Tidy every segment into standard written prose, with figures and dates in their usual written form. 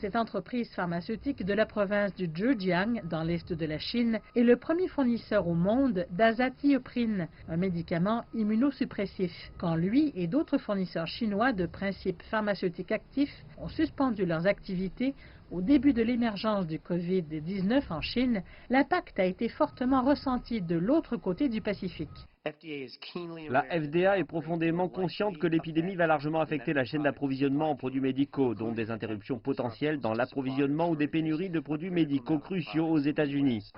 Cette entreprise pharmaceutique de la province du Zhejiang, dans l'est de la Chine, est le premier fournisseur au monde d'azatioprine, un médicament immunosuppressif, quand lui et d'autres fournisseurs chinois de principes pharmaceutiques actifs ont suspendu leurs activités au début de l'émergence du Covid-19 en Chine. L'impact a été fortement ressenti de l'autre côté du Pacifique. La FDA est profondément consciente que l'épidémie va largement affecter la chaîne d'approvisionnement en produits médicaux, dont des interruptions potentielles dans l'approvisionnement ou des pénuries de produits médicaux cruciaux aux États-Unis.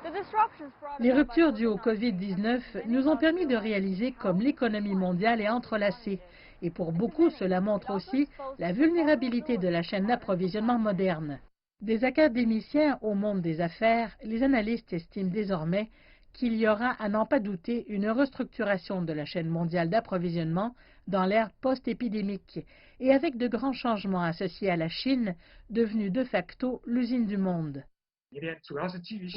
Les ruptures dues au Covid-19 nous ont permis de réaliser comme l'économie mondiale est entrelacée. Et pour beaucoup, cela montre aussi la vulnérabilité de la chaîne d'approvisionnement moderne. Des académiciens au monde des affaires, les analystes estiment désormais qu'il y aura, à n'en pas douter, une restructuration de la chaîne mondiale d'approvisionnement dans l'ère post-épidémique et avec de grands changements associés à la Chine, devenue de facto l'usine du monde.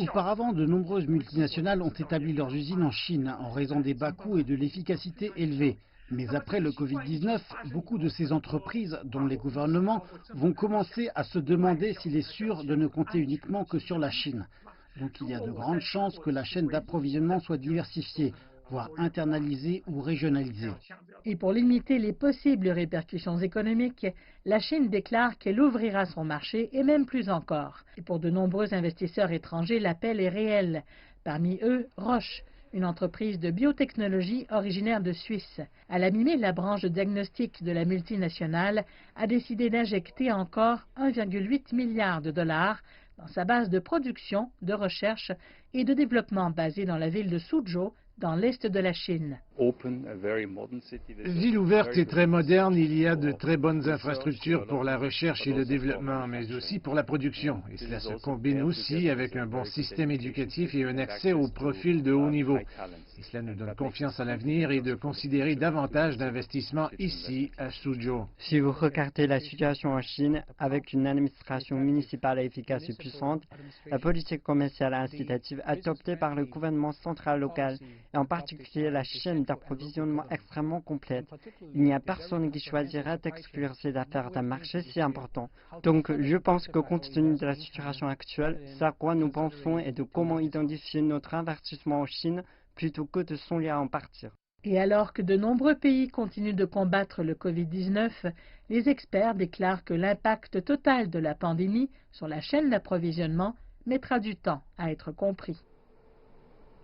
Auparavant, de nombreuses multinationales ont établi leurs usines en Chine en raison des bas coûts et de l'efficacité élevée. Mais après le Covid-19, beaucoup de ces entreprises, dont les gouvernements, vont commencer à se demander s'il est sûr de ne compter uniquement que sur la Chine. Donc il y a de grandes chances que la chaîne d'approvisionnement soit diversifiée, voire internalisée ou régionalisée. Et pour limiter les possibles répercussions économiques, la Chine déclare qu'elle ouvrira son marché et même plus encore. Et pour de nombreux investisseurs étrangers, l'appel est réel. Parmi eux, Roche, une entreprise de biotechnologie originaire de Suisse. À la mi-mai, la branche de diagnostic de la multinationale a décidé d'injecter encore 1,8 milliard de dollars dans sa base de production, de recherche et de développement basée dans la ville de Suzhou, dans l'est de la Chine. Ville ouverte et très moderne, il y a de très bonnes infrastructures pour la recherche et le développement, mais aussi pour la production. Et cela se combine aussi avec un bon système éducatif et un accès aux profils de haut niveau. Et cela nous donne confiance à l'avenir et de considérer davantage d'investissements ici, à Suzhou. Si vous regardez la situation en Chine, avec une administration municipale efficace et puissante, la politique commerciale incitative adoptée par le gouvernement central local, et en particulier la chaîne d'approvisionnement extrêmement complète, il n'y a personne qui choisira d'exclure ces affaires d'un marché si important. Donc je pense que compte tenu de la situation actuelle, ce à quoi nous pensons est de comment identifier notre investissement en Chine plutôt que de songer à en partir. Et alors que de nombreux pays continuent de combattre le Covid-19, les experts déclarent que l'impact total de la pandémie sur la chaîne d'approvisionnement mettra du temps à être compris.